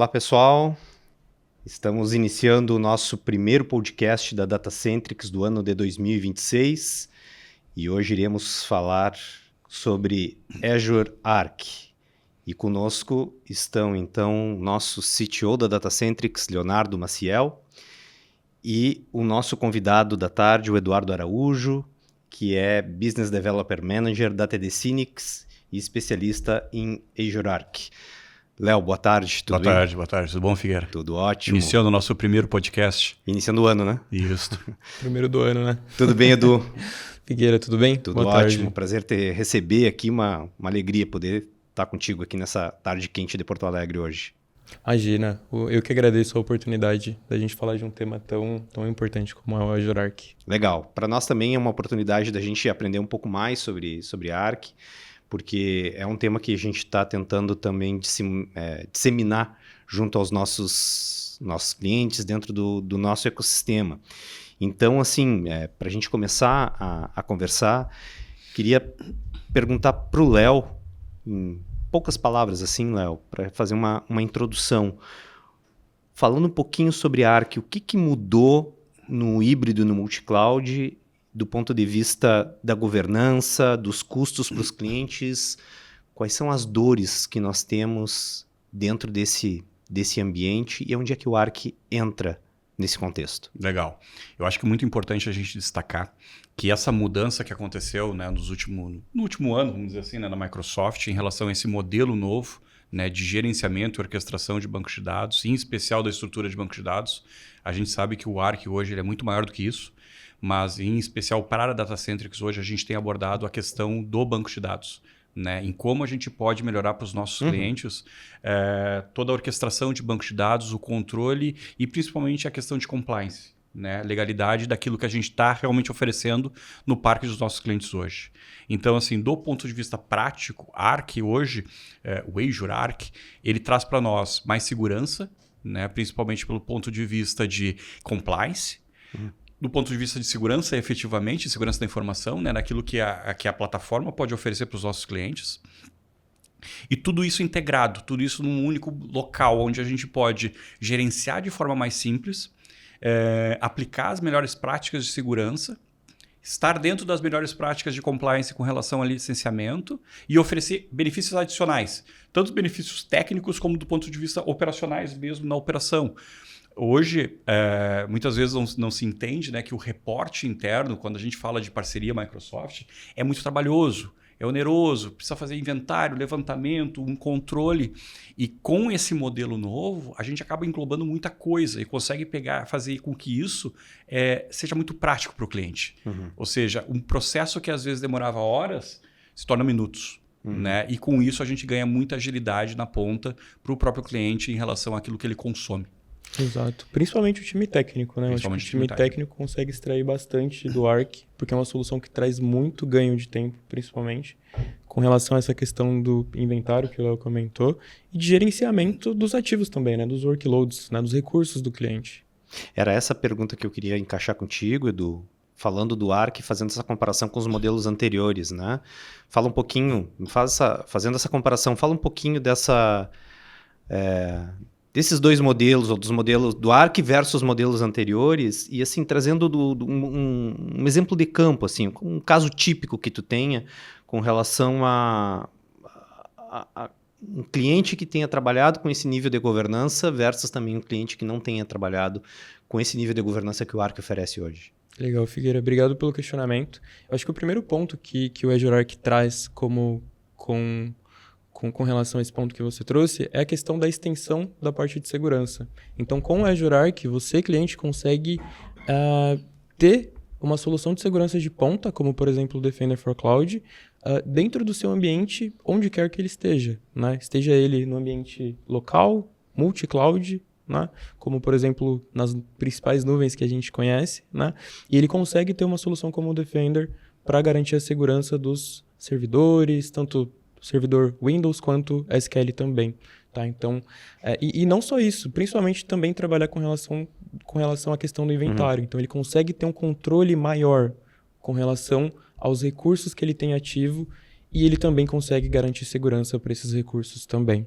Olá, pessoal. Estamos iniciando o nosso primeiro podcast da Datacentrix do ano de 2026 e hoje iremos falar sobre Azure Arc. E conosco estão, então, nosso CTO da Datacentrix, Leonardo Maciel, e o nosso convidado da tarde, o Eduardo Araújo, que é Business Developer Manager da TD Synnex e especialista em Azure Arc. Léo, boa tarde, tudo bem? Boa tarde, tudo bom, Figueira? Tudo ótimo. Iniciando o nosso primeiro podcast. Iniciando o ano, né? Isso. Primeiro do ano, né? Tudo bem, Edu? Figueira, tudo bem? Tudo boa ótimo. Tarde. Prazer te receber aqui, uma alegria poder estar contigo aqui nessa tarde quente de Porto Alegre hoje. Imagina, eu que agradeço a oportunidade da gente falar de um tema tão importante como é o Azure Arc. Legal. Para nós também é uma oportunidade da gente aprender um pouco mais sobre Arc, porque é um tema que a gente está tentando também disseminar junto aos nossos clientes dentro do nosso ecossistema. Então, assim, para a gente começar a conversar, queria perguntar para o Léo, em poucas palavras assim, Léo, para fazer uma introdução. Falando um pouquinho sobre Arc, o que mudou no híbrido, no multi-cloud, do ponto de vista da governança, dos custos para os clientes, quais são as dores que nós temos dentro desse ambiente e onde é que o Arc entra nesse contexto? Legal. Eu acho que é muito importante a gente destacar que essa mudança que aconteceu, né, no último ano, vamos dizer assim, né, na Microsoft, em relação a esse modelo novo, né, de gerenciamento e orquestração de bancos de dados, em especial da estrutura de bancos de dados, a gente sabe que o Arc hoje ele é muito maior do que isso, mas em especial para a Datacentrix hoje a gente tem abordado a questão do banco de dados, né? Em como a gente pode melhorar para os nossos clientes toda a orquestração de banco de dados, o controle e principalmente a questão de compliance, né? Legalidade daquilo que a gente está realmente oferecendo no parque dos nossos clientes hoje. Então, assim, do ponto de vista prático, Arc hoje, o Azure Arc, ele traz para nós mais segurança, né? Principalmente pelo ponto de vista de compliance, do ponto de vista de segurança, efetivamente, segurança da informação, né, naquilo que a plataforma pode oferecer para os nossos clientes. E tudo isso integrado, tudo isso num único local, onde a gente pode gerenciar de forma mais simples, aplicar as melhores práticas de segurança, estar dentro das melhores práticas de compliance com relação a licenciamento e oferecer benefícios adicionais, tanto benefícios técnicos como do ponto de vista operacionais mesmo na operação. Hoje, muitas vezes não se entende, né, que o reporte interno, quando a gente fala de parceria Microsoft, é muito trabalhoso, é oneroso, precisa fazer inventário, levantamento, um controle. E com esse modelo novo, a gente acaba englobando muita coisa e consegue fazer com que isso seja muito prático para o cliente. Ou seja, um processo que às vezes demorava horas se torna minutos. Né? E com isso a gente ganha muita agilidade na ponta para o próprio cliente em relação àquilo que ele consome. Exato. Principalmente o time técnico, né? Acho que o time técnico consegue extrair bastante do Arc, porque é uma solução que traz muito ganho de tempo, principalmente, com relação a essa questão do inventário que o Léo comentou, e de gerenciamento dos ativos também, né? Dos workloads, né? Dos recursos do cliente. Era essa pergunta que eu queria encaixar contigo, Edu, falando do Arc, fazendo essa comparação com os modelos anteriores, né? Fala um pouquinho, fazendo essa comparação, fala um pouquinho desses dois modelos, ou dos modelos do Arc versus modelos anteriores, e assim, trazendo um exemplo de campo, assim, um caso típico que tu tenha com relação a um cliente que tenha trabalhado com esse nível de governança versus também um cliente que não tenha trabalhado com esse nível de governança que o Arc oferece hoje. Legal, Figueira. Obrigado pelo questionamento. Eu acho que o primeiro ponto que o Azure Arc traz com relação a esse ponto que você trouxe, é a questão da extensão da parte de segurança. Então, com o Azure Arc, você, cliente, consegue ter uma solução de segurança de ponta, como, por exemplo, o Defender for Cloud, dentro do seu ambiente, onde quer que ele esteja, né? Esteja ele no ambiente local, multi-cloud, né? Como, por exemplo, nas principais nuvens que a gente conhece, né? E ele consegue ter uma solução como o Defender para garantir a segurança dos servidores, tanto servidor Windows quanto SQL também, tá? Então, e não só isso, principalmente também trabalhar com relação à questão do inventário. Então, ele consegue ter um controle maior com relação aos recursos que ele tem ativo e ele também consegue garantir segurança para esses recursos também.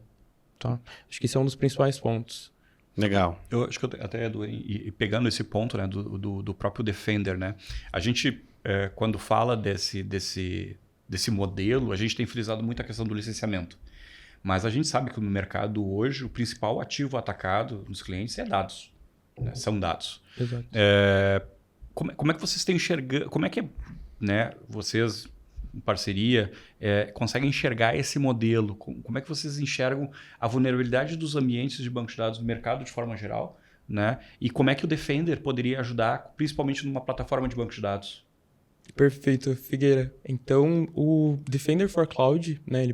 Tá? Acho que esse é um dos principais pontos. Legal. Eu acho que até, Edu, e pegando esse ponto, né, do próprio Defender, né, a gente, quando fala desse modelo, a gente tem frisado muito a questão do licenciamento. Mas a gente sabe que no mercado hoje, o principal ativo atacado nos clientes é dados. Né, são dados. Exato. Como é que vocês estão enxergando, como é que, né, vocês, em parceria, conseguem enxergar esse modelo? Como é que vocês enxergam a vulnerabilidade dos ambientes de banco de dados no mercado de forma geral? Né? E como é que o Defender poderia ajudar, principalmente numa plataforma de banco de dados? Perfeito, Figueira. Então, o Defender for Cloud, né,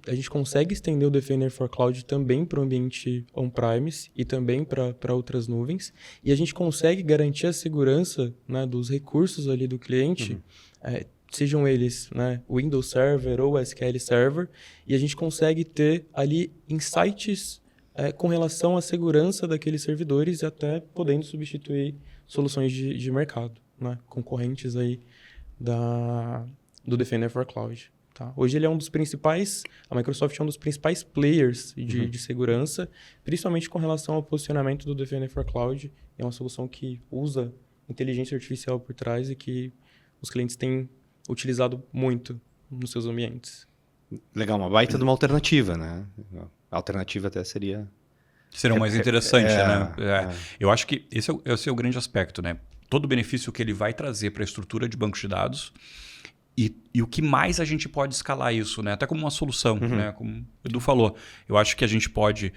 a gente consegue estender o Defender for Cloud também para o ambiente on-premise e também para outras nuvens. E a gente consegue garantir a segurança, né, dos recursos ali do cliente, sejam eles, né, Windows Server ou SQL Server, e a gente consegue ter ali insights com relação à segurança daqueles servidores, até podendo substituir soluções de mercado, né, concorrentes aí do Defender for Cloud. Tá? Hoje ele é um dos principais, a Microsoft é um dos principais players de segurança, principalmente com relação ao posicionamento do Defender for Cloud. É uma solução que usa inteligência artificial por trás e que os clientes têm utilizado muito nos seus ambientes. Legal, uma baita de uma alternativa, né? A alternativa até seria mais interessante, né? Eu acho que esse é o grande aspecto, né? Todo o benefício que ele vai trazer para a estrutura de bancos de dados e o que mais a gente pode escalar isso, né? Até como uma solução, né? Como o Edu falou. Eu acho que a gente pode...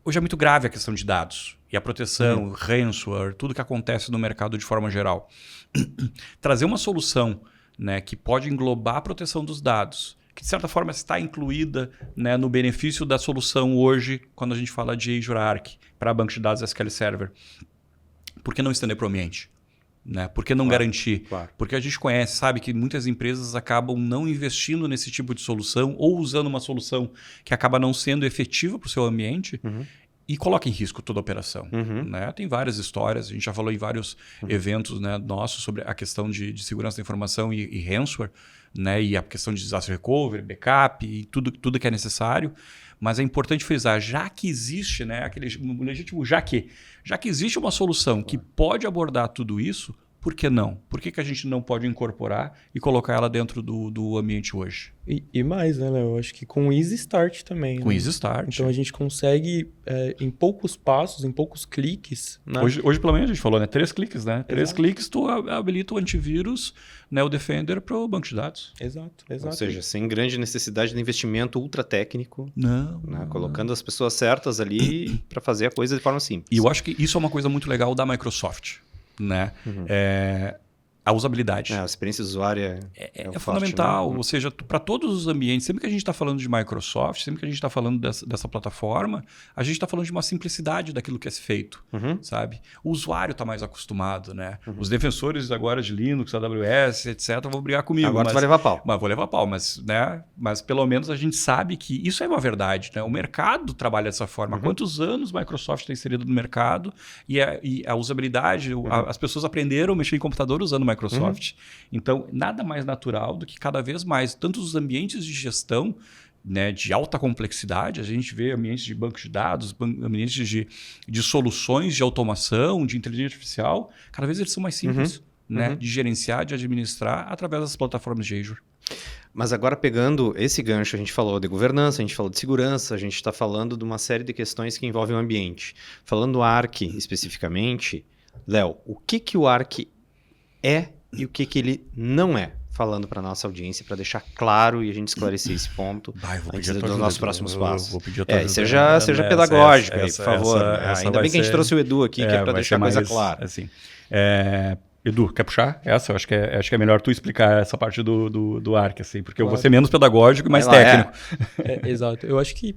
Hoje é muito grave a questão de dados e a proteção, ransomware, tudo que acontece no mercado de forma geral. Trazer uma solução, né, que pode englobar a proteção dos dados, que de certa forma está incluída, né, no benefício da solução hoje, quando a gente fala de Azure Arc, para banco de dados SQL Server. Por que não estender para o ambiente? Né? Por que não garantir? Claro. Porque a gente conhece, sabe que muitas empresas acabam não investindo nesse tipo de solução ou usando uma solução que acaba não sendo efetiva para o seu ambiente e coloca em risco toda a operação. Né? Tem várias histórias, a gente já falou em vários eventos, né, nossos sobre a questão de segurança da informação e ransomware, né, e a questão de disaster recovery, backup e tudo que é necessário. Mas é importante frisar, já que existe, né, aquele legítimo já que existe uma solução que pode abordar tudo isso, por que não? Por que a gente não pode incorporar e colocar ela dentro do ambiente hoje? E mais, né, Léo? Eu acho que com Easy Start também. Com né? Easy Start. Então a gente consegue, em poucos passos, em poucos cliques... Né? Hoje pelo menos a gente falou, né? 3 cliques, né? 3 cliques tu habilita o antivírus, né, o Defender para o banco de dados. Exato. Ou seja, sem grande necessidade de investimento ultra técnico. Não. Colocando as pessoas certas ali para fazer a coisa de forma simples. E eu acho que isso é uma coisa muito legal da Microsoft. Né? A usabilidade. A experiência usuária é fundamental. Né? Ou seja, para todos os ambientes, sempre que a gente está falando de Microsoft, sempre que a gente está falando dessa plataforma, a gente está falando de uma simplicidade daquilo que é feito. Sabe? O usuário está mais acostumado. Né? Os defensores agora de Linux, AWS, etc., vão brigar comigo. Agora tu vai levar pau. Mas vou levar pau, né? Mas pelo menos a gente sabe que isso é uma verdade. Né? O mercado trabalha dessa forma. Há quantos anos Microsoft está inserido no mercado e a usabilidade, as pessoas aprenderam a mexer em computador usando Microsoft. Então, nada mais natural do que cada vez mais, tanto os ambientes de gestão, né, de alta complexidade, a gente vê ambientes de banco de dados, ambientes de soluções de automação, de inteligência artificial, cada vez eles são mais simples né, de gerenciar, de administrar através das plataformas de Azure. Mas agora pegando esse gancho, a gente falou de governança, a gente falou de segurança, a gente está falando de uma série de questões que envolvem o ambiente. Falando do Arc especificamente, Léo, o que o Arc é e o que ele não é, falando para nossa audiência, para deixar claro e a gente esclarecer esse ponto antes dos nossos próximos passos. Seja pedagógico aí, por favor. Ainda bem que a gente trouxe o Edu aqui, que é para deixar a coisa clara. Assim, Edu, quer puxar essa? Eu acho que é melhor tu explicar essa parte do Arc, assim, porque eu vou ser menos pedagógico e mais técnico. Exato. Eu acho que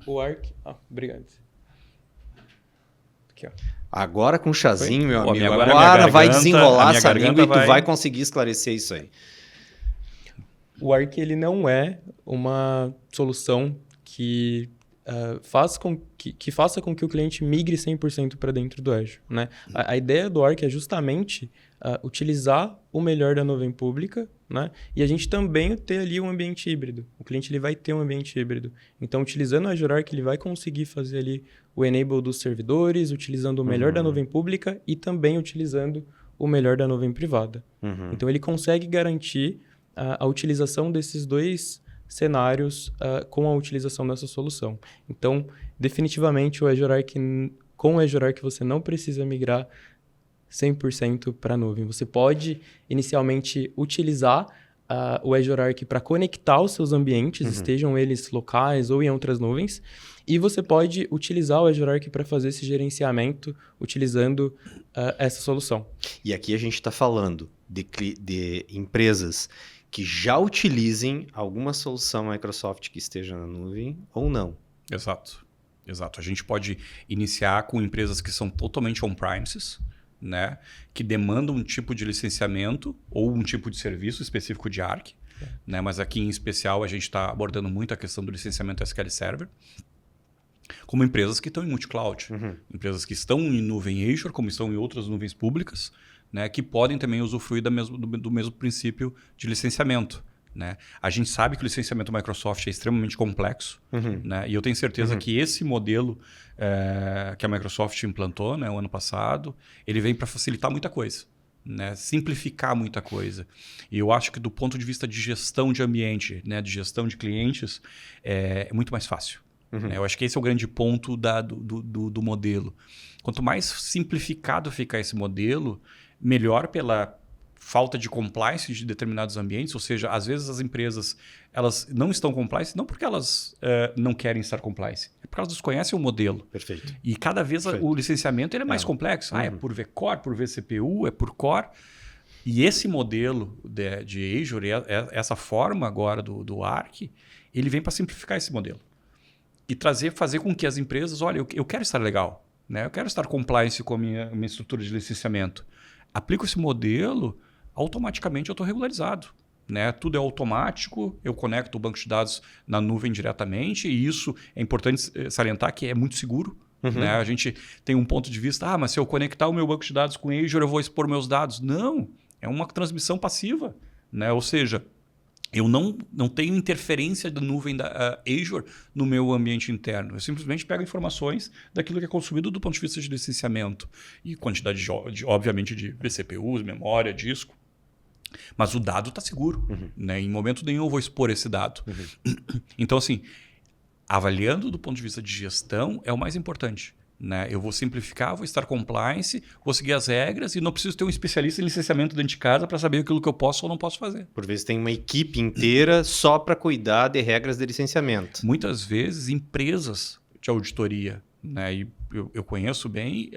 o Arc... obrigado. Aqui, ó. Agora com o chazinho, meu amigo. Agora vai desenrolar essa língua e tu vai conseguir esclarecer isso aí. O Arc, ele não é uma solução que faça com que o cliente migre 100% para dentro do Azure, né? A ideia do Arc é justamente utilizar o melhor da nuvem pública, né? E a gente também ter ali um ambiente híbrido. O cliente ele vai ter um ambiente híbrido. Então, utilizando o Azure Arc, ele vai conseguir fazer ali o enable dos servidores, utilizando o melhor da nuvem pública e também utilizando o melhor da nuvem privada. Então, ele consegue garantir a utilização desses dois cenários com a utilização dessa solução. Então, definitivamente, com o Azure Arc você não precisa migrar 100% para a nuvem. Você pode, inicialmente, utilizar o Azure Arc para conectar os seus ambientes, estejam eles locais ou em outras nuvens, e você pode utilizar o Azure Arc para fazer esse gerenciamento utilizando essa solução. E aqui a gente está falando de empresas que já utilizem alguma solução Microsoft que esteja na nuvem ou não. Exato. A gente pode iniciar com empresas que são totalmente on-premises, né? Que demandam um tipo de licenciamento ou um tipo de serviço específico de Arc. Né? Mas aqui em especial a gente está abordando muito a questão do licenciamento SQL Server. Como empresas que estão em multi-cloud. Empresas que estão em nuvem Azure, como estão em outras nuvens públicas, né, que podem também usufruir do mesmo princípio de licenciamento. Né? A gente sabe que o licenciamento Microsoft é extremamente complexo, né? E eu tenho certeza que esse modelo que a Microsoft implantou, né, o ano passado, ele vem para facilitar muita coisa, né? Simplificar muita coisa. E eu acho que do ponto de vista de gestão de ambiente, né, de gestão de clientes, é muito mais fácil. Eu acho que esse é o grande ponto do modelo. Quanto mais simplificado ficar esse modelo, melhor pela falta de compliance de determinados ambientes, ou seja, às vezes as empresas elas não estão compliance, não porque elas não querem estar compliance, é porque elas desconhecem o modelo. Perfeito. E cada vez o licenciamento ele é mais complexo. É por vCore, por vCPU, é por Core. E esse modelo de Azure, essa forma agora do Arc, ele vem para simplificar esse modelo. E fazer com que as empresas, olha, eu quero estar legal, né? Eu quero estar compliance com a minha estrutura de licenciamento. Aplico esse modelo, automaticamente eu estou regularizado. Né? Tudo é automático, eu conecto o banco de dados na nuvem diretamente, e isso é importante salientar que é muito seguro. Né? A gente tem um ponto de vista, mas se eu conectar o meu banco de dados com o Azure, eu vou expor meus dados. Não, é uma transmissão passiva. Né? Ou seja, eu não tenho interferência da nuvem da Azure no meu ambiente interno. Eu simplesmente pego informações daquilo que é consumido do ponto de vista de licenciamento. E quantidade, obviamente, de vCPUs, memória, disco. Mas o dado está seguro. Né? Em momento nenhum eu vou expor esse dado. Então, assim, avaliando do ponto de vista de gestão é o mais importante. Né? Eu vou simplificar, vou estar compliance, vou seguir as regras e não preciso ter um especialista em licenciamento dentro de casa para saber aquilo que eu posso ou não posso fazer. Por vezes tem uma equipe inteira só para cuidar de regras de licenciamento. Muitas vezes empresas de auditoria, né? E eu conheço bem,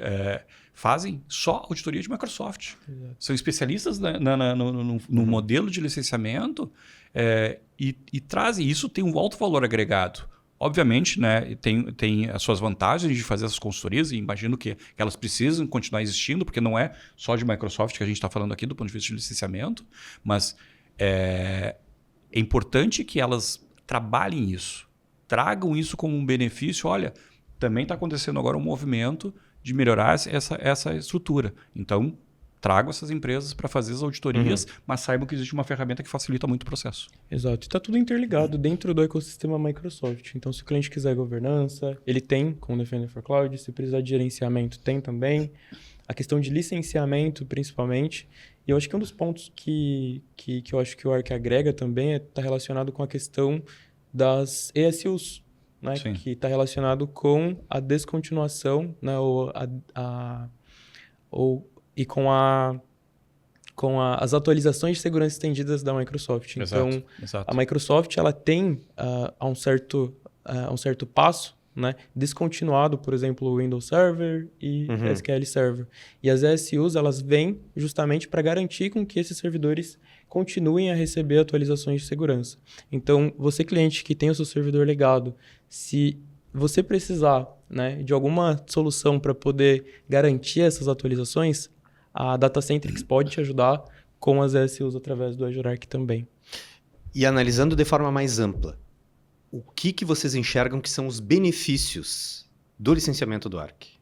fazem só auditoria de Microsoft. Exato. São especialistas no modelo de licenciamento e trazem. Isso tem um alto valor agregado. Obviamente, né, tem as suas vantagens de fazer essas consultorias e imagino que elas precisam continuar existindo, porque não é só de Microsoft que a gente está falando aqui do ponto de vista de licenciamento, mas é importante que elas trabalhem isso, tragam isso como um benefício. Olha, também está acontecendo agora um movimento de melhorar essa estrutura. Então, trago essas empresas para fazer as auditorias, mas saibam que existe uma ferramenta que facilita muito o processo. Exato. E está tudo interligado dentro do ecossistema Microsoft. Então, se o cliente quiser governança, ele tem com o Defender for Cloud. Se precisar de gerenciamento, tem também. A questão de licenciamento, principalmente. E eu acho que um dos pontos que eu acho que o Arc agrega também está relacionado com a questão das ESUs, né? Que está relacionado com a descontinuação, né? E com as atualizações de segurança estendidas da Microsoft. Então, exato. A Microsoft ela tem a um certo passo, né, descontinuado, por exemplo, o Windows Server e SQL Server. E as ESUs elas vêm justamente para garantir com que esses servidores continuem a receber atualizações de segurança. Então, você cliente que tem o seu servidor legado, se você precisar, né, de alguma solução para poder garantir essas atualizações, a Datacentrix pode te ajudar com as ESUs através do Azure Arc também. E analisando de forma mais ampla, o que vocês enxergam que são os benefícios do licenciamento do Arc?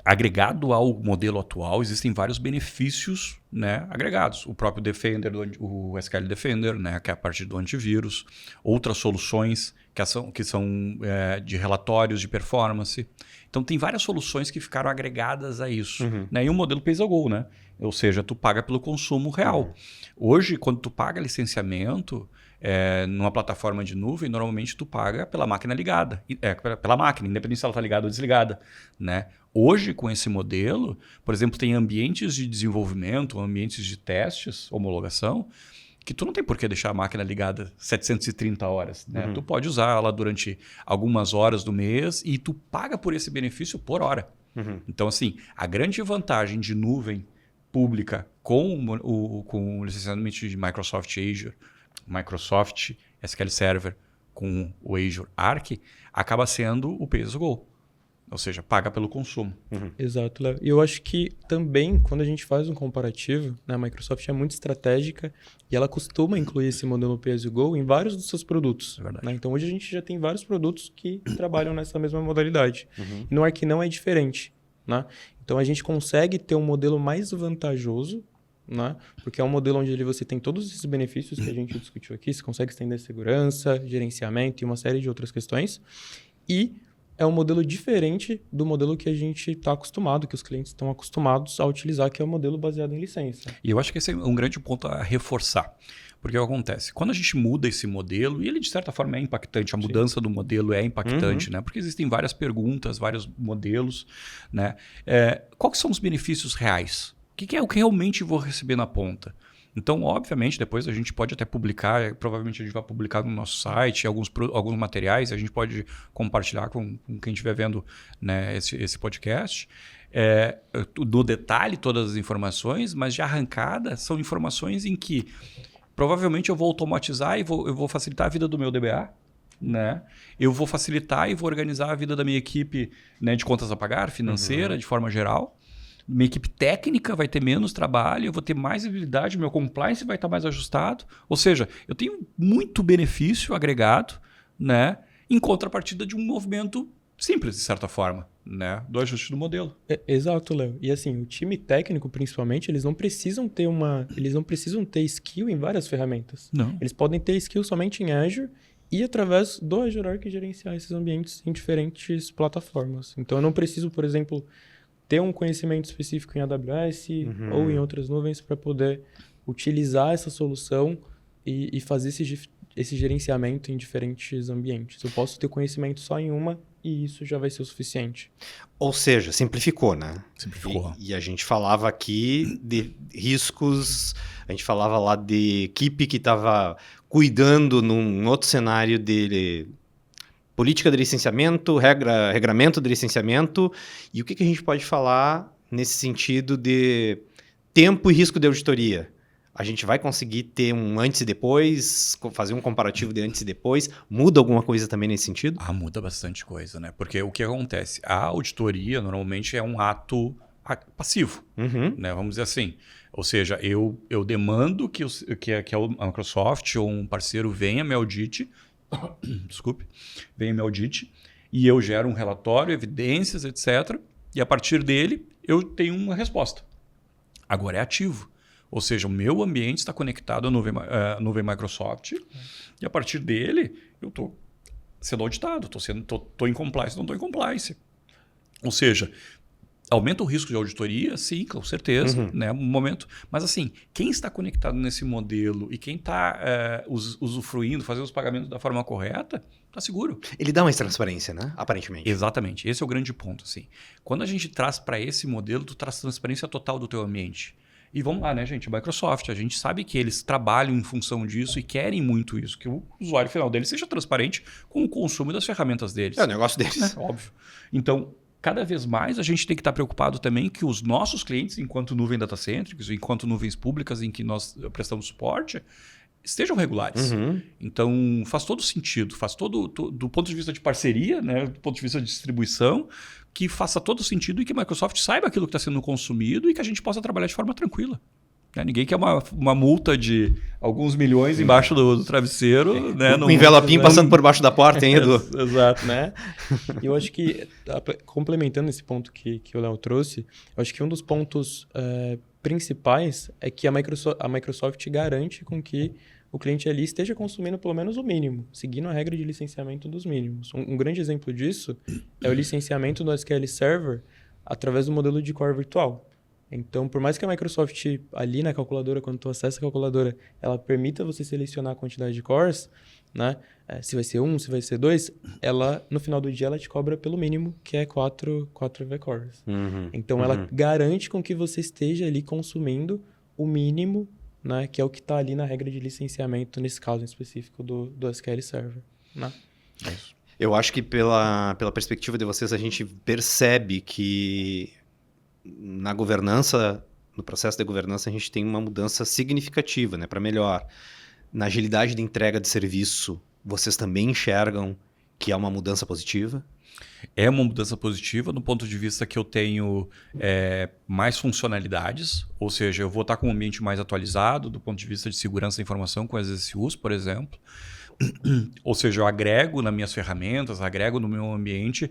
Agregado ao modelo atual, existem vários benefícios, né, agregados. O próprio Defender, o SQL Defender, né, que é a parte do antivírus. Outras soluções que são de relatórios de performance. Então, tem várias soluções que ficaram agregadas a isso. Né? E o modelo pay-as-you-go, né? Ou seja, tu paga pelo consumo real. Hoje, quando tu paga licenciamento numa plataforma de nuvem, normalmente tu paga pela máquina ligada. Pela máquina, independente se ela está ligada ou desligada. Né? Hoje, com esse modelo, por exemplo, tem ambientes de desenvolvimento, ambientes de testes, homologação, que tu não tem por que deixar a máquina ligada 730 horas. Né? Tu pode usar ela durante algumas horas do mês e tu paga por esse benefício por hora. Então, assim, a grande vantagem de nuvem pública com o licenciamento de Microsoft Azure, Microsoft SQL Server com o Azure Arc, acaba sendo o pay-as-you-go. Ou seja, paga pelo consumo. Exato, Léo. E eu acho que também, quando a gente faz um comparativo, né, a Microsoft é muito estratégica e ela costuma incluir esse modelo pay-as-you-go em vários dos seus produtos. É verdade. Né? Então, hoje a gente já tem vários produtos que trabalham nessa mesma modalidade. E no Arc não é diferente. Né? Então, a gente consegue ter um modelo mais vantajoso, né? Porque é um modelo onde você tem todos esses benefícios que a gente discutiu aqui. Você consegue estender segurança, gerenciamento e uma série de outras questões. E é um modelo diferente do modelo que a gente está acostumado, que os clientes estão acostumados a utilizar, que é o modelo baseado em licença. E eu acho que esse é um grande ponto a reforçar. Porque o que acontece? Quando a gente muda esse modelo, e ele de certa forma é impactante, a mudança do modelo é impactante, né? Porque existem várias perguntas, vários modelos. Né? Quais são os benefícios reais? O que é o que realmente vou receber na ponta? Então, obviamente, depois a gente pode até publicar, provavelmente a gente vai publicar no nosso site alguns materiais, a gente pode compartilhar com quem estiver vendo, né, esse podcast. No detalhe, todas as informações, mas de arrancada são informações em que provavelmente eu vou automatizar e eu vou facilitar a vida do meu DBA. Né? Eu vou facilitar e vou organizar a vida da minha equipe, né, de contas a pagar, financeira, de forma geral. Minha equipe técnica vai ter menos trabalho, eu vou ter mais visibilidade, meu compliance vai estar mais ajustado. Ou seja, eu tenho muito benefício agregado, né, em contrapartida de um movimento simples, de certa forma, né, do ajuste do modelo. Exato, Léo. E assim, o time técnico, principalmente, eles não precisam ter skill em várias ferramentas. Não. Eles podem ter skill somente em Azure e através do Azure Arc gerenciar esses ambientes em diferentes plataformas. Então, eu não preciso, por exemplo, ter um conhecimento específico em AWS ou em outras nuvens para poder utilizar essa solução e fazer esse gerenciamento em diferentes ambientes. Eu posso ter conhecimento só em uma e isso já vai ser o suficiente. Ou seja, simplificou, né? Simplificou. E a gente falava aqui de riscos, a gente falava lá de equipe que estava cuidando num outro cenário de política de licenciamento, regramento de licenciamento. E o que a gente pode falar nesse sentido de tempo e risco de auditoria? A gente vai conseguir ter um antes e depois, fazer um comparativo de antes e depois? Muda alguma coisa também nesse sentido? Muda bastante coisa, né? Porque o que acontece? A auditoria normalmente é um ato passivo, né? Vamos dizer assim. Ou seja, eu demando que a Microsoft ou um parceiro venha me audite, venha me audite, e eu gero um relatório, evidências, etc. E a partir dele, eu tenho uma resposta. Agora é ativo. Ou seja, o meu ambiente está conectado à nuvem Microsoft e a partir dele eu estou sendo auditado, estou em compliance, não estou em compliance. Ou seja, aumenta o risco de auditoria? Sim, com certeza, né? Um momento. Mas assim, quem está conectado nesse modelo e quem está usufruindo, fazendo os pagamentos da forma correta, está seguro. Ele dá mais transparência, né? Aparentemente. Exatamente. Esse é o grande ponto. Assim. Quando a gente traz para esse modelo, tu traz transparência total do teu ambiente. E vamos lá, né, gente? Microsoft, a gente sabe que eles trabalham em função disso e querem muito isso, que o usuário final deles seja transparente com o consumo das ferramentas deles. É o negócio deles. Óbvio. Então, cada vez mais a gente tem que estar preocupado também que os nossos clientes, enquanto nuvem data-cêntricos, enquanto nuvens públicas em que nós prestamos suporte, estejam regulares. Então, faz todo sentido, do ponto de vista de parceria, né, do ponto de vista de distribuição, que faça todo sentido e que a Microsoft saiba aquilo que está sendo consumido e que a gente possa trabalhar de forma tranquila. Né? Ninguém quer uma multa de alguns milhões embaixo do travesseiro. Né? O envelopinho passando por baixo da porta, hein, Edu? Exato, né? E eu acho que, complementando esse ponto que o Léo trouxe, eu acho que um dos pontos principais é que a Microsoft garante com que o cliente ali esteja consumindo pelo menos o mínimo, seguindo a regra de licenciamento dos mínimos. Um grande exemplo disso é o licenciamento do SQL Server através do modelo de core virtual. Então, por mais que a Microsoft, ali na calculadora, quando tu acessa a calculadora, ela permita você selecionar a quantidade de cores, né? Se vai ser 1, se vai ser 2, ela, no final do dia, ela te cobra pelo mínimo, que é 4 V-cores. Então, ela garante com que você esteja ali consumindo o mínimo, né? Que é o que está ali na regra de licenciamento, nesse caso em específico do SQL Server. Né? Eu acho que pela perspectiva de vocês, a gente percebe que na governança, no processo de governança, a gente tem uma mudança significativa, né, para melhor. Na agilidade de entrega de serviço, vocês também enxergam que é uma mudança positiva? É uma mudança positiva do ponto de vista que eu tenho mais funcionalidades, ou seja, eu vou estar com um ambiente mais atualizado do ponto de vista de segurança da informação com as SUs, por exemplo. Ou seja, eu agrego nas minhas ferramentas, agrego no meu ambiente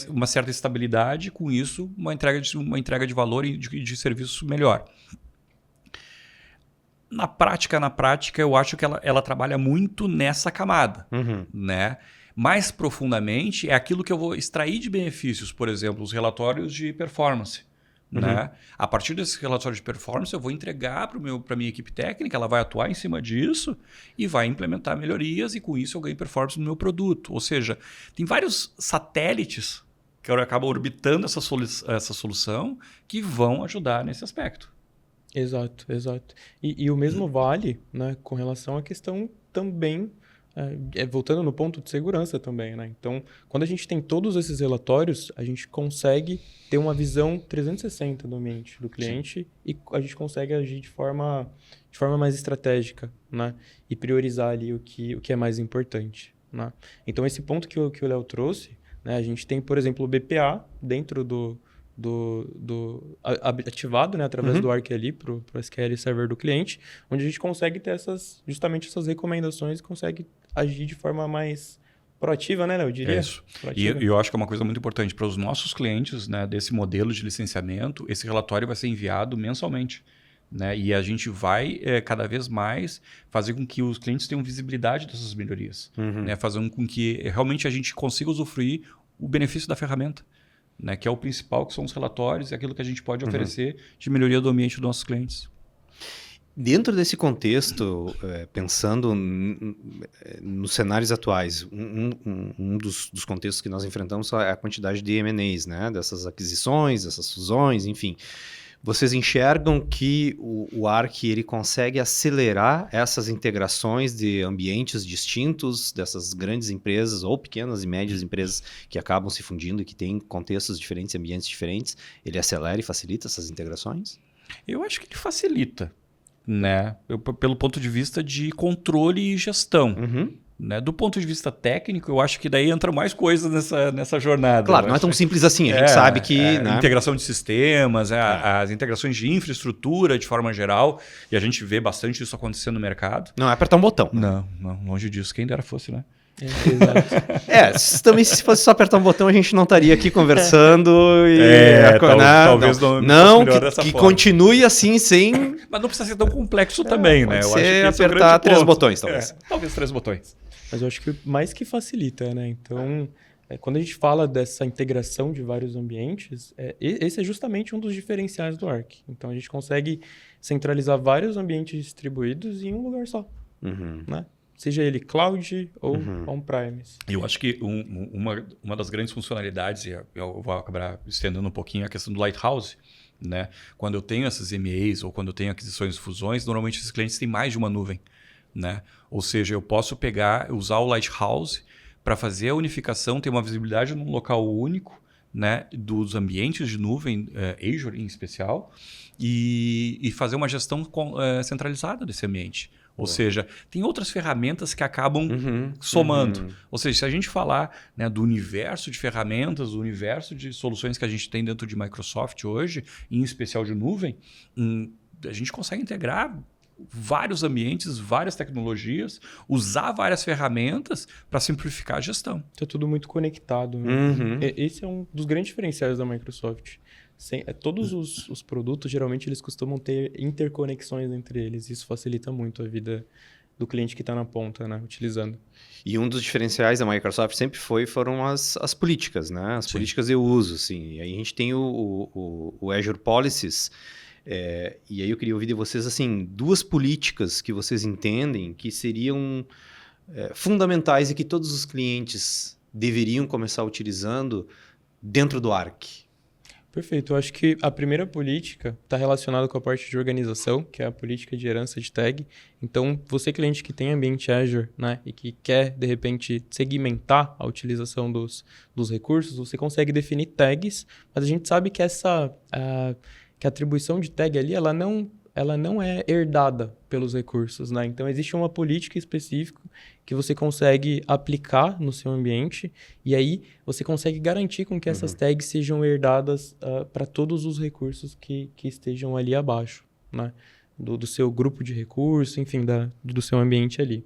uma certa estabilidade, com isso uma entrega de valor e de serviço melhor. Na prática, eu acho que ela trabalha muito nessa camada. Né? Mais profundamente, é aquilo que eu vou extrair de benefícios, por exemplo, os relatórios de performance. Né? A partir desses relatórios de performance, eu vou entregar para a minha equipe técnica, ela vai atuar em cima disso e vai implementar melhorias e com isso eu ganho performance no meu produto. Ou seja, tem vários satélites que acabam orbitando essa solução que vão ajudar nesse aspecto. Exato. E o mesmo vale, né, com relação à questão também, voltando no ponto de segurança também, né? Então, quando a gente tem todos esses relatórios, a gente consegue ter uma visão 360 do ambiente do cliente. Sim. E a gente consegue agir de forma mais estratégica, né? E priorizar ali o que é mais importante, né? Então, esse ponto que o Léo trouxe, né, a gente tem, por exemplo, o BPA dentro ativado, né, através do Arc ali para o SQL Server do cliente, onde a gente consegue ter justamente essas recomendações e consegue agir de forma mais proativa, né, Léo? Eu diria. Isso. E eu acho que é uma coisa muito importante para os nossos clientes, né, desse modelo de licenciamento, esse relatório vai ser enviado mensalmente. Né? E a gente vai cada vez mais fazer com que os clientes tenham visibilidade dessas melhorias. Né? Fazendo com que realmente a gente consiga usufruir o benefício da ferramenta. Né, que é o principal, que são os relatórios e aquilo que a gente pode oferecer de melhoria do ambiente dos nossos clientes. Dentro desse contexto, pensando nos cenários atuais, um dos contextos que nós enfrentamos é a quantidade de M&As, né, dessas aquisições, dessas fusões, enfim. Vocês enxergam que o Arc ele consegue acelerar essas integrações de ambientes distintos dessas grandes empresas ou pequenas e médias empresas que acabam se fundindo e que têm contextos diferentes, ambientes diferentes? Ele acelera e facilita essas integrações? Eu acho que ele facilita, né? Pelo ponto de vista de controle e gestão. Né? Do ponto de vista técnico, eu acho que daí entra mais coisas nessa jornada. Claro, não é tão simples assim. A gente sabe que... né? Integração de sistemas, as integrações de infraestrutura de forma geral, e a gente vê bastante isso acontecendo no mercado. Não é apertar um botão. Não, longe disso. Quem dera fosse, né? Exato. Também se fosse só apertar um botão, a gente não estaria aqui conversando e... talvez não que continue assim, sem... Mas não precisa ser tão complexo também, né? Eu acho que apertar 3 botões, talvez. Talvez 3 botões. Mas eu acho que mais que facilita, né? Então, quando a gente fala dessa integração de vários ambientes, esse é justamente um dos diferenciais do Arc. Então, a gente consegue centralizar vários ambientes distribuídos em um lugar só, né? Seja ele cloud ou on-premise. Eu acho que uma das grandes funcionalidades, e eu vou acabar estendendo um pouquinho, é a questão do Lighthouse. Né? Quando eu tenho essas MEAs ou quando eu tenho aquisições e fusões, normalmente esses clientes têm mais de uma nuvem. Né? Ou seja, eu posso usar o Lighthouse para fazer a unificação, ter uma visibilidade num local único, né, dos ambientes de nuvem, Azure em especial, e fazer uma gestão centralizada desse ambiente. Ou seja, tem outras ferramentas que acabam somando. Ou seja, se a gente falar, né, do universo de ferramentas, do universo de soluções que a gente tem dentro de Microsoft hoje, em especial de nuvem, a gente consegue integrar vários ambientes, várias tecnologias, usar várias ferramentas para simplificar a gestão. Tá tudo muito conectado. Né? Uhum. Esse é um dos grandes diferenciais da Microsoft. Todos os produtos, geralmente, eles costumam ter interconexões entre eles. Isso facilita muito a vida do cliente que está na ponta, né, utilizando. E um dos diferenciais da Microsoft sempre foram as políticas, né? As políticas de uso, assim. E aí a gente tem o Azure Policies. E aí eu queria ouvir de vocês, assim, 2 políticas que vocês entendem que seriam fundamentais e que todos os clientes deveriam começar utilizando dentro do Arc. Perfeito. Eu acho que a primeira política está relacionada com a parte de organização, que é a política de herança de tag. Então, você cliente que tem ambiente Azure, né, e que quer, de repente, segmentar a utilização dos recursos, você consegue definir tags, mas a gente sabe que que a atribuição de tag ali, ela não é herdada pelos recursos, né? Então, existe uma política específica que você consegue aplicar no seu ambiente e aí você consegue garantir com que essas tags sejam herdadas para todos os recursos que estejam ali abaixo, né? Do seu grupo de recursos, enfim, do seu ambiente ali.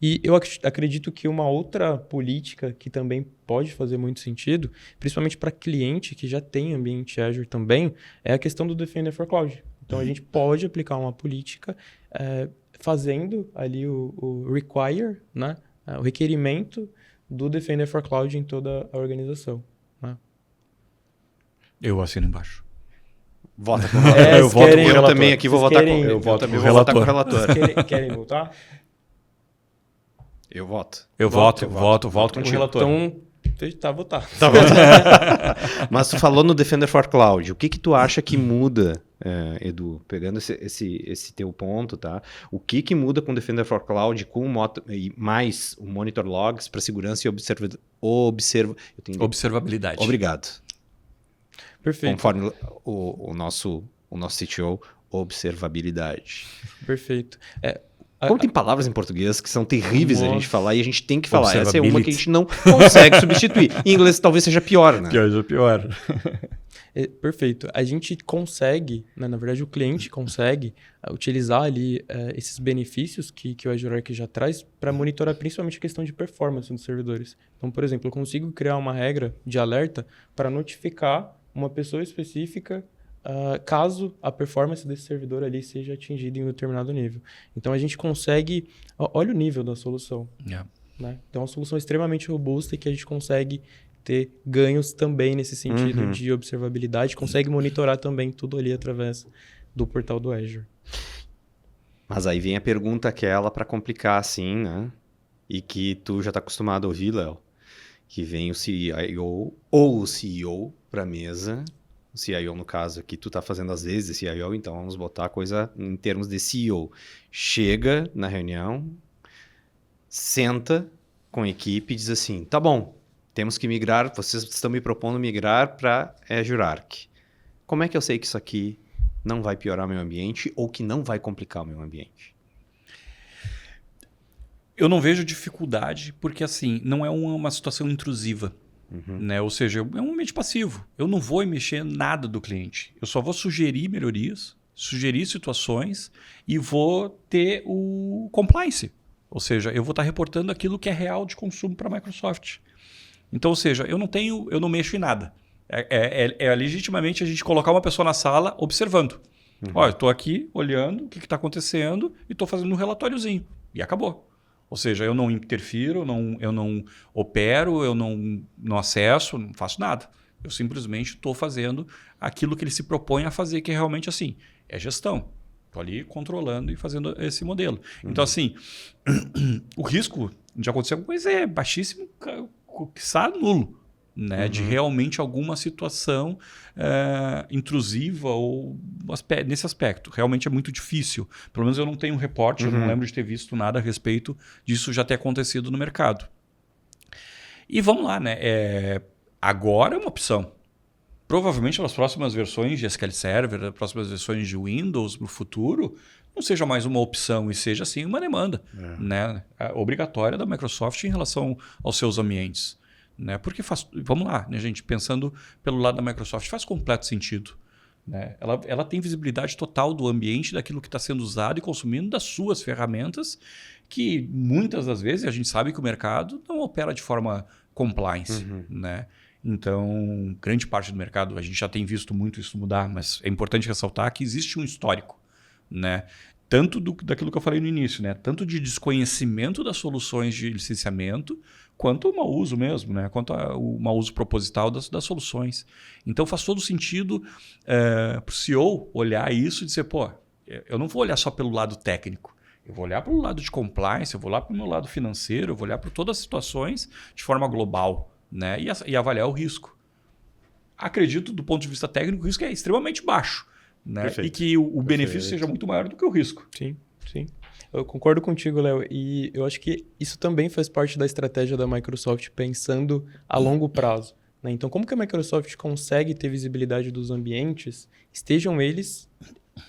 E eu acredito que uma outra política que também pode fazer muito sentido, principalmente para cliente que já tem ambiente Azure também, é a questão do Defender for Cloud. Então, a gente pode aplicar uma política fazendo ali o require, né? O requerimento do Defender for Cloud em toda a organização. Né? Eu assino embaixo. Vota com o relator. Eu também aqui vou votar com eu votar com o relator. Querem votar? Eu voto. Eu voto com o relator. Então, tá votado. Tá bom. Mas tu falou no Defender for Cloud. O que tu acha que muda, Edu? Pegando esse teu ponto, tá? O que muda com o Defender for Cloud com mais o Monitor Logs para segurança e observabilidade. Obrigado. Perfeito. Conforme o nosso CTO, observabilidade. Perfeito. Como tem palavras em português que são terríveis a gente falar e a gente tem que falar. Essa é uma que a gente não consegue substituir. Em inglês talvez seja pior, né? Pior. Perfeito. A gente consegue, né, na verdade o cliente consegue utilizar ali esses benefícios que o Azure Arc já traz para monitorar principalmente a questão de performance dos servidores. Então, por exemplo, eu consigo criar uma regra de alerta para notificar uma pessoa específica caso a performance desse servidor ali seja atingida em um determinado nível. Então, a gente consegue... Olha o nível da solução. Yeah. Né? Então, é uma solução extremamente robusta e que a gente consegue ter ganhos também nesse sentido de observabilidade. Consegue monitorar também tudo ali através do portal do Azure. Mas aí vem a pergunta aquela para complicar assim, né? E que tu já está acostumado a ouvir, Léo. Que vem o CIO ou o CEO para a mesa... O CIO, no caso, aqui tu tá fazendo às vezes de CIO, então vamos botar a coisa em termos de CEO. Chega na reunião, senta com a equipe e diz assim, tá bom, temos que migrar, vocês estão me propondo migrar para Azure Arc. Como é que eu sei que isso aqui não vai piorar meu ambiente ou que não vai complicar o meu ambiente? Eu não vejo dificuldade porque, assim, não é uma situação intrusiva. Né? Ou seja, é um ambiente passivo. Eu não vou mexer nada do cliente. Eu só vou sugerir melhorias, sugerir situações e vou ter o compliance. Ou seja, eu vou estar reportando aquilo que é real de consumo para a Microsoft. Então, ou seja, eu não mexo em nada. É legitimamente a gente colocar uma pessoa na sala observando. Olha, eu estou aqui olhando o que está acontecendo e estou fazendo um relatóriozinho. E acabou. Ou seja, eu não interfiro, eu não opero, eu não acesso, não faço nada. Eu simplesmente estou fazendo aquilo que ele se propõe a fazer, que é realmente assim, é gestão. Estou ali controlando e fazendo esse modelo. Então, assim, o risco de acontecer alguma coisa é baixíssimo, quiçá nulo. Né, de realmente alguma situação intrusiva ou nesse aspecto. Realmente é muito difícil. Pelo menos eu não tenho um reporte, eu não lembro de ter visto nada a respeito disso já ter acontecido no mercado. E vamos lá, né? Agora é uma opção. Provavelmente nas próximas versões de SQL Server, nas próximas versões de Windows no futuro, não seja mais uma opção e seja sim uma demanda né, obrigatória da Microsoft em relação aos seus ambientes. Né? Porque vamos lá, né, gente, pensando pelo lado da Microsoft, faz completo sentido. né? Ela tem visibilidade total do ambiente, daquilo que está sendo usado e consumindo, das suas ferramentas, que muitas das vezes a gente sabe que o mercado não opera de forma compliance, né? Então, grande parte do mercado, a gente já tem visto muito isso mudar, mas é importante ressaltar que existe um histórico, né? Tanto daquilo que eu falei no início, né? Tanto de desconhecimento das soluções de licenciamento, quanto o mau uso mesmo, né? Quanto o mau uso proposital das soluções. Então faz todo sentido para o CEO olhar isso e dizer, pô, eu não vou olhar só pelo lado técnico, eu vou olhar pelo lado de compliance, eu vou olhar para o meu lado financeiro, eu vou olhar para todas as situações de forma global, né? E avaliar o risco. Acredito, do ponto de vista técnico, o risco é extremamente baixo. Né? E que o benefício seja muito maior do que o risco. Sim, sim. Eu concordo contigo, Léo. E eu acho que isso também faz parte da estratégia da Microsoft, pensando a longo prazo. Né? Então, como que a Microsoft consegue ter visibilidade dos ambientes, estejam eles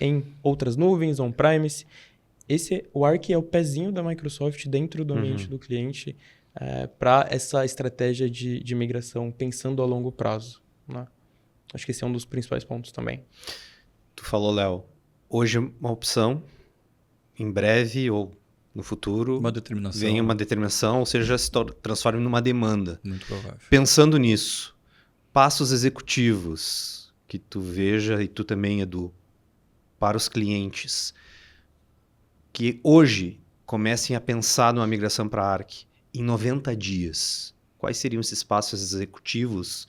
em outras nuvens, on-premise? O Arc é o pezinho da Microsoft dentro do ambiente do cliente para essa estratégia de migração, pensando a longo prazo. Né? Acho que esse é um dos principais pontos também. Tu falou, Léo, hoje é uma opção, em breve ou no futuro uma determinação. Vem uma determinação, ou seja, se transforma numa demanda. Muito provável. Pensando nisso, passos executivos que tu veja, e tu também, Edu, para os clientes, que hoje comecem a pensar numa migração para a Arc em 90 dias. Quais seriam esses passos executivos?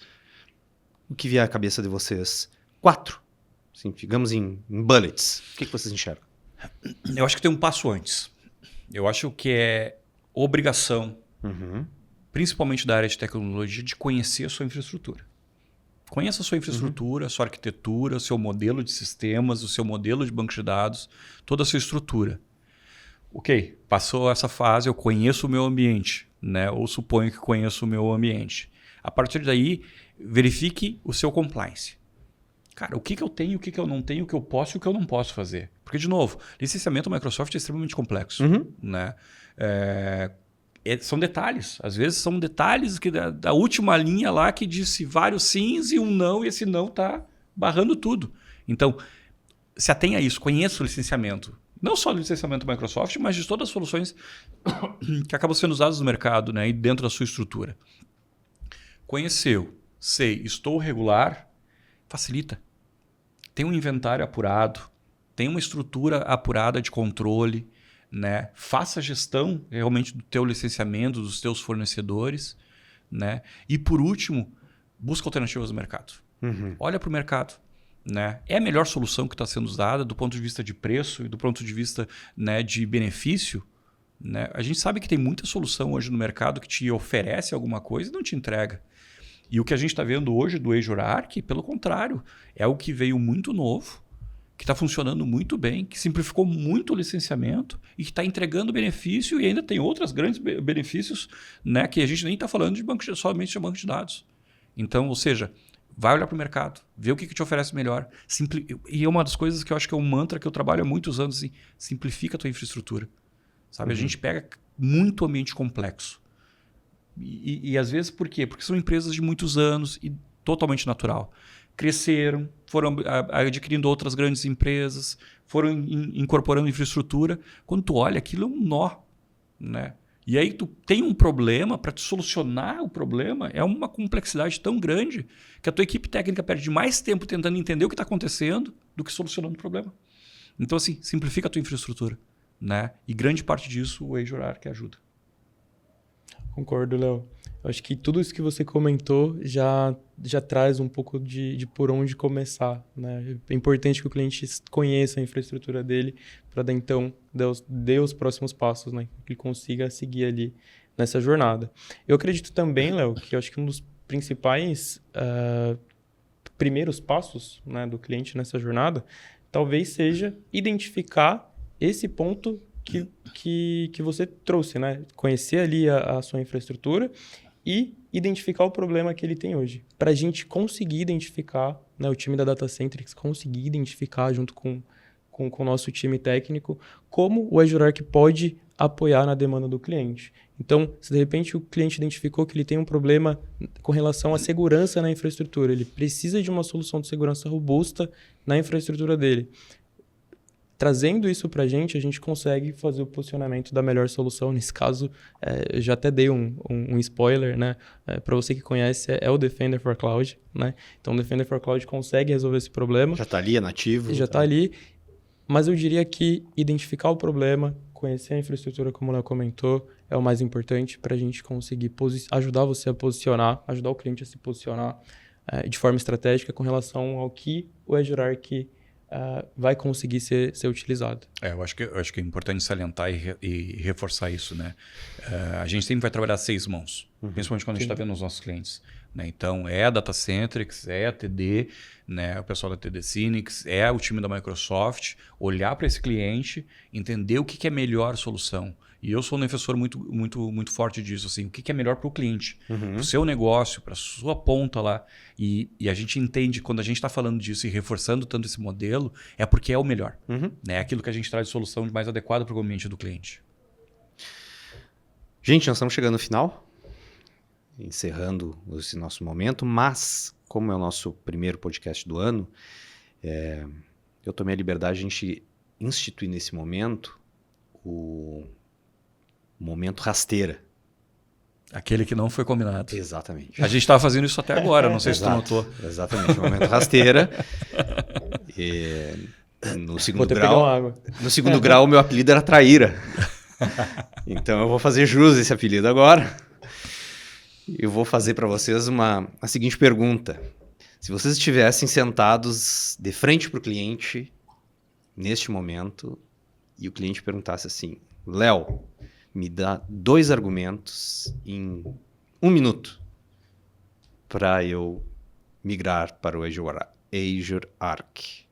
O que vier à cabeça de vocês? 4. Sim, digamos em bullets. O que vocês enxergam? Eu acho que tem um passo antes. Eu acho que é obrigação, principalmente da área de tecnologia, de conhecer a sua infraestrutura. Conheça a sua infraestrutura, a sua arquitetura, o seu modelo de sistemas, o seu modelo de banco de dados, toda a sua estrutura. Ok, passou essa fase, eu conheço o meu ambiente, né? Ou suponho que conheço o meu ambiente. A partir daí, verifique o seu compliance. Cara, o que eu tenho, o que eu não tenho, o que eu posso e o que eu não posso fazer. Porque, de novo, licenciamento Microsoft é extremamente complexo. Né? São detalhes. Às vezes são detalhes que da última linha lá que disse vários sims e um não, e esse não está barrando tudo. Então, se atenha a isso, conheça o licenciamento. Não só do licenciamento Microsoft, mas de todas as soluções que acabam sendo usadas no mercado, né? E dentro da sua estrutura. Conheceu, sei, estou regular, facilita. Tem um inventário apurado, tem uma estrutura apurada de controle, né? Faça a gestão realmente do teu licenciamento, dos teus fornecedores, né? E por último, busca alternativas no mercado. Olha para o mercado. Né? É a melhor solução que está sendo usada do ponto de vista de preço e do ponto de vista, né, de benefício. Né? A gente sabe que tem muita solução hoje no mercado que te oferece alguma coisa e não te entrega. E o que a gente está vendo hoje do Azure Arc, pelo contrário, é o que veio muito novo, que está funcionando muito bem, que simplificou muito o licenciamento e que está entregando benefício e ainda tem outros grandes benefícios, né, que a gente nem está falando somente de banco de dados. Então, ou seja, vai olhar para o mercado, vê o que te oferece melhor. E é uma das coisas que eu acho que é um mantra que eu trabalho há muitos anos, assim, simplifica a tua infraestrutura. Sabe? A gente pega muito ambiente complexo. E às vezes por quê? Porque são empresas de muitos anos e totalmente natural. Cresceram, foram adquirindo outras grandes empresas, foram incorporando infraestrutura. Quando tu olha, aquilo é um nó. Né? E aí tu tem um problema, para te solucionar o problema, é uma complexidade tão grande que a tua equipe técnica perde mais tempo tentando entender o que está acontecendo do que solucionando o problema. Então, assim, simplifica a tua infraestrutura. Né? E grande parte disso o Azure Arc ajuda. Concordo, Léo. Eu acho que tudo isso que você comentou já traz um pouco de por onde começar. Né? É importante que o cliente conheça a infraestrutura dele para então dê os próximos passos, né? Que ele consiga seguir ali nessa jornada. Eu acredito também, Léo, que eu acho que um dos principais primeiros passos, né, do cliente nessa jornada talvez seja identificar esse ponto que você trouxe, né? Conhecer ali a sua infraestrutura e identificar o problema que ele tem hoje. Para a gente conseguir identificar, né, o time da Data Centrics conseguir identificar junto com com o nosso time técnico, como o Azure Arc pode apoiar na demanda do cliente. Então, se de repente o cliente identificou que ele tem um problema com relação à segurança na infraestrutura, ele precisa de uma solução de segurança robusta na infraestrutura dele. Trazendo isso para a gente consegue fazer o posicionamento da melhor solução. Nesse caso, eu já até dei um spoiler, né? Para você que conhece, é o Defender for Cloud, né? Então, o Defender for Cloud consegue resolver esse problema. Já está ali, é nativo. Já está ali, mas eu diria que identificar o problema, conhecer a infraestrutura, como o Léo comentou, é o mais importante para a gente conseguir ajudar você a posicionar, ajudar o cliente a se posicionar de forma estratégica com relação ao que o Azure Arc vai conseguir ser utilizado. Eu acho que é importante salientar e reforçar isso, né? A gente sempre vai trabalhar 6 mãos, principalmente quando a gente está vendo os nossos clientes. Né? Então, é a Datacentrix, é a TD, né? O pessoal da TD Synnex, é o time da Microsoft, olhar para esse cliente, entender o que é a melhor solução. E eu sou um defensor muito forte disso, assim, o que é melhor para o cliente, para o seu negócio, para a sua ponta lá. E a gente entende, quando a gente está falando disso e reforçando tanto esse modelo, é porque é o melhor. Né? É aquilo que a gente traz de solução mais adequada para o ambiente do cliente. Gente, nós estamos chegando no final, encerrando esse nosso momento, mas como é o nosso primeiro podcast do ano, eu tomei a liberdade de a gente instituir nesse momento o momento rasteira. Aquele que não foi combinado. Exatamente. A gente estava fazendo isso até agora, não sei se tu notou. Exatamente, o momento rasteira. No segundo grau, o meu apelido era Traíra. Então eu vou fazer jus a esse apelido agora. Eu vou fazer para vocês a seguinte pergunta. Se vocês estivessem sentados de frente para o cliente, neste momento, e o cliente perguntasse assim, Léo, me dá 2 argumentos em 1 minuto para eu migrar para o Azure Arc.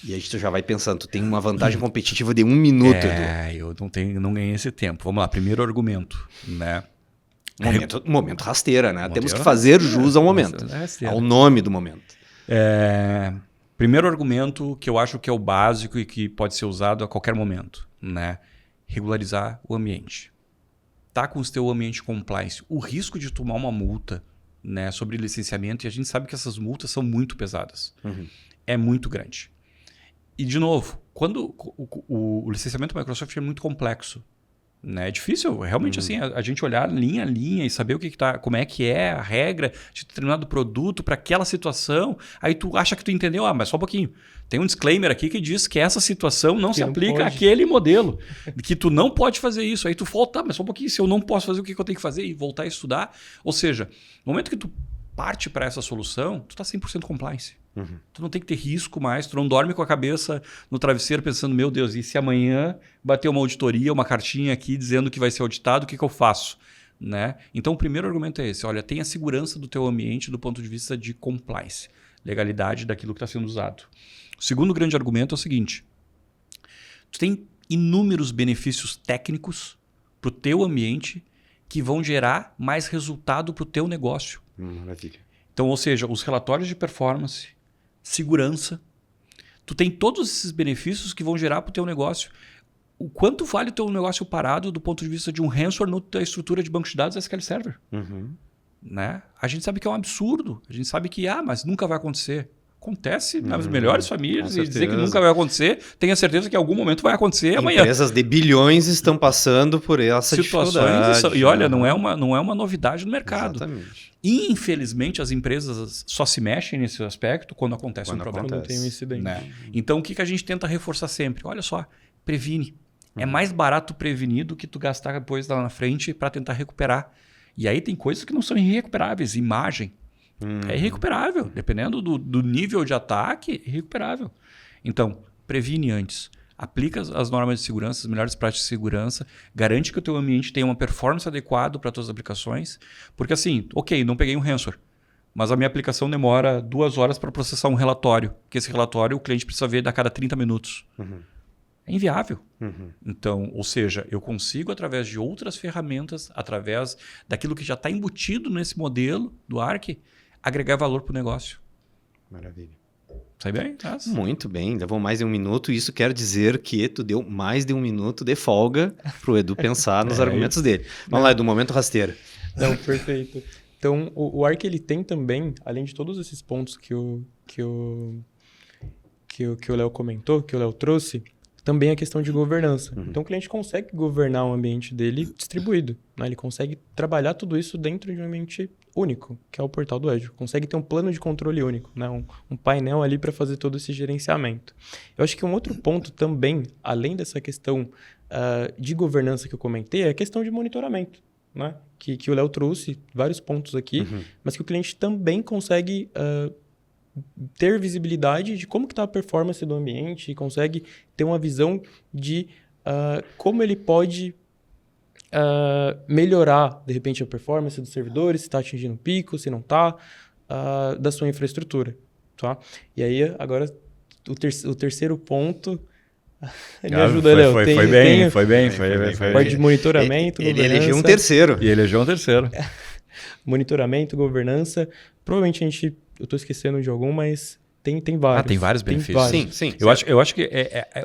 E aí tu já vai pensando, tu tem uma vantagem competitiva de 1 minuto, Edu. Eu não ganhei esse tempo. Vamos lá, primeiro argumento, né? Momento rasteira, né? Temos que fazer jus ao momento, ao nome do momento. Primeiro argumento que eu acho que é o básico e que pode ser usado a qualquer momento, né? Regularizar o ambiente. Tá com o teu ambiente compliance. O risco de tomar uma multa, né, sobre licenciamento, e a gente sabe que essas multas são muito pesadas. É muito grande. E, de novo, quando o licenciamento da Microsoft é muito complexo, né? É difícil, realmente, assim, a gente olhar linha a linha e saber como é que é a regra de determinado produto para aquela situação. Aí tu acha que tu entendeu, mas só um pouquinho. Tem um disclaimer aqui que diz que essa situação não se aplica àquele modelo, que tu não pode fazer isso. Aí tu volta, mas só um pouquinho, se eu não posso fazer, o que eu tenho que fazer? E voltar a estudar. Ou seja, no momento que tu parte para essa solução, tu está 100% compliance. Tu não tem que ter risco mais, tu não dorme com a cabeça no travesseiro pensando, meu Deus, e se amanhã bater uma auditoria, uma cartinha aqui dizendo que vai ser auditado, o que eu faço? Né? Então o primeiro argumento é esse, olha, tenha segurança do teu ambiente do ponto de vista de compliance, legalidade daquilo que está sendo usado. O segundo grande argumento é o seguinte, tu tem inúmeros benefícios técnicos para o teu ambiente que vão gerar mais resultado para o teu negócio. Maravilha. Então, ou seja, os relatórios de performance, segurança, tu tem todos esses benefícios que vão gerar para o teu negócio. O quanto vale o teu negócio parado do ponto de vista de um ransomware na tua estrutura de banco de dados SQL Server? Né? A gente sabe que é um absurdo. A gente sabe que, mas nunca vai acontecer. Acontece nas melhores famílias e dizer que nunca vai acontecer, tenha certeza que em algum momento vai acontecer amanhã. Empresas de bilhões estão passando por essa situações. E olha, não é uma novidade no mercado. Exatamente. Infelizmente, as empresas só se mexem nesse aspecto quando acontece um problema. Quando tem um incidente. Né? Então, o que a gente tenta reforçar sempre? Olha só, previne. É mais barato prevenir do que tu gastar depois lá na frente para tentar recuperar. E aí tem coisas que não são irrecuperáveis. Imagem. É irrecuperável. Dependendo do nível de ataque, é irrecuperável. Então, previne antes. Aplica as normas de segurança, as melhores práticas de segurança, garante que o teu ambiente tenha uma performance adequada para as tuas aplicações. Porque assim, ok, não peguei um ransomware, mas a minha aplicação demora 2 horas para processar um relatório, que esse relatório o cliente precisa ver a cada 30 minutos. É inviável. Então, ou seja, eu consigo, através de outras ferramentas, através daquilo que já está embutido nesse modelo do Arc, agregar valor para o negócio. Maravilha. Sai bem? Nossa. Muito bem, levou mais de 1 minuto. Isso quer dizer que tu deu mais de 1 minuto de folga pro Edu pensar nos argumentos dele. Vamos lá, Edu, momento rasteiro. Não, perfeito. Então, o ARC, ele tem também, além de todos esses pontos que o Léo comentou, que o Léo trouxe, também a questão de governança. Então, o cliente consegue governar o ambiente dele distribuído, né? Ele consegue trabalhar tudo isso dentro de um ambiente único, que é o portal do Azure. Consegue ter um plano de controle único, né? Um painel ali para fazer todo esse gerenciamento. Eu acho que um outro ponto também, além dessa questão de governança que eu comentei, é a questão de monitoramento, né? Que o Léo trouxe vários pontos aqui, mas que o cliente também consegue ter visibilidade de como que está a performance do ambiente e consegue ter uma visão de como ele pode melhorar, de repente, a performance dos servidores, se está atingindo pico, se não está, da sua infraestrutura. Tá? E aí, agora, o terceiro ponto... Me ajuda, Léo. Foi bem. Parte de monitoramento, ele elegeu um terceiro. E elegeu um terceiro. Monitoramento, governança. Provavelmente eu estou esquecendo de algum, mas tem vários. Tem vários benefícios. Sim. Eu acho que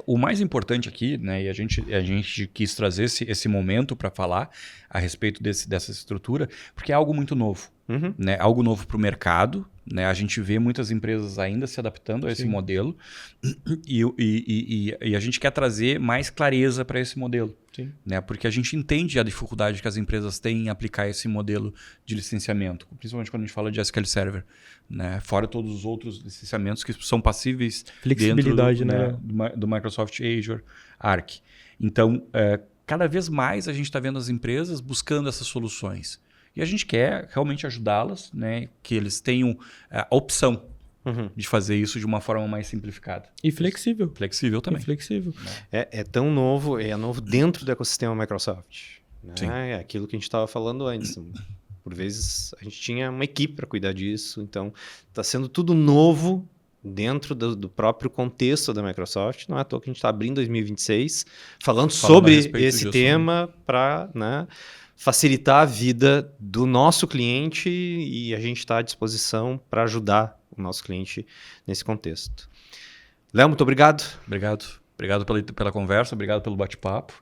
o mais importante aqui, né, e a gente quis trazer esse momento para falar a respeito dessa estrutura, porque é algo muito novo. Né? Algo novo para o mercado. Né? A gente vê muitas empresas ainda se adaptando a esse modelo e a gente quer trazer mais clareza para esse modelo. Né? Porque a gente entende a dificuldade que as empresas têm em aplicar esse modelo de licenciamento, principalmente quando a gente fala de SQL Server, né? Fora todos os outros licenciamentos que são passíveis flexibilidade, dentro do Microsoft Azure Arc. Então, cada vez mais a gente está vendo as empresas buscando essas soluções. E a gente quer realmente ajudá-las, né? Que eles tenham a opção de fazer isso de uma forma mais simplificada. E flexível. Flexível também. E flexível. É tão novo, é novo dentro do ecossistema Microsoft. Né? Sim. É aquilo que a gente estava falando antes. Por vezes a gente tinha uma equipe para cuidar disso, então está sendo tudo novo dentro do próprio contexto da Microsoft. Não é à toa que a gente está abrindo 2026 falando sobre esse tema para... Né, facilitar a vida do nosso cliente e a gente está à disposição para ajudar o nosso cliente nesse contexto. Léo, muito obrigado. Obrigado pela conversa, obrigado pelo bate-papo.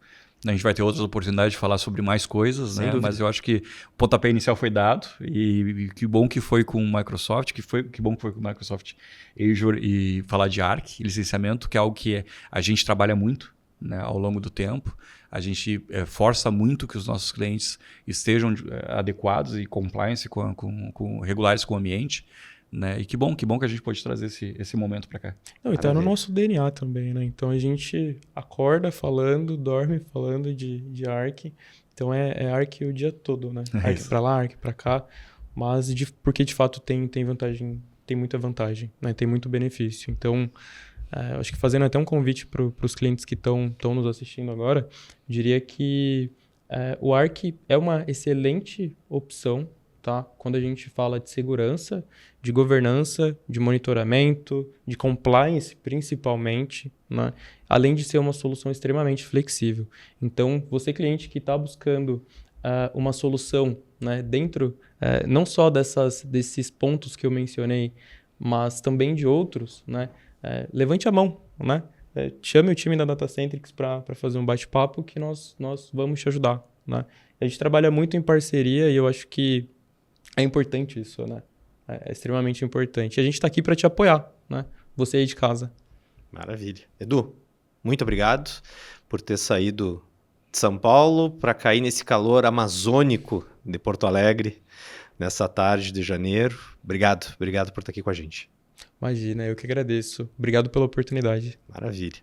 A gente vai ter outras oportunidades de falar sobre mais coisas, né? Mas eu acho que o pontapé inicial foi dado e que bom que foi com o Microsoft, que bom que foi com o Microsoft Azure e falar de Arc, licenciamento, que é algo que a gente trabalha muito, né, ao longo do tempo. A gente força muito que os nossos clientes estejam adequados e compliance regulares com o ambiente. Né? E que bom que a gente pode trazer esse momento para cá. Não, e tá no nosso DNA também, né? Então a gente acorda falando, dorme falando de Arc. Então é Arc o dia todo, né? Arc para lá, Arc para cá. Mas porque de fato tem vantagem, tem muita vantagem, né? Tem muito benefício. Então... acho que fazendo até um convite para os clientes que estão nos assistindo agora, diria que o Arc é uma excelente opção, tá? Quando a gente fala de segurança, de governança, de monitoramento, de compliance principalmente, né? Além de ser uma solução extremamente flexível. Então, você cliente que está buscando uma solução, né, dentro não só desses pontos que eu mencionei, mas também de outros, né? Levante a mão, né? Chame o time da Datacentrix para fazer um bate-papo que nós vamos te ajudar, né? A gente trabalha muito em parceria e eu acho que é importante isso, né? É extremamente importante. E a gente está aqui para te apoiar, né? Você aí de casa. Maravilha. Edu, muito obrigado por ter saído de São Paulo para cair nesse calor amazônico de Porto Alegre nessa tarde de janeiro. Obrigado por estar aqui com a gente. Imagina, eu que agradeço. Obrigado pela oportunidade. Maravilha.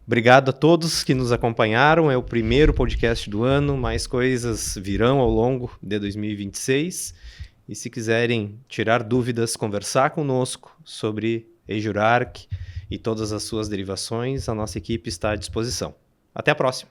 Obrigado a todos que nos acompanharam. É o primeiro podcast do ano. Mais coisas virão ao longo de 2026. E se quiserem tirar dúvidas, conversar conosco sobre Azure Arc e todas as suas derivações, a nossa equipe está à disposição. Até a próxima.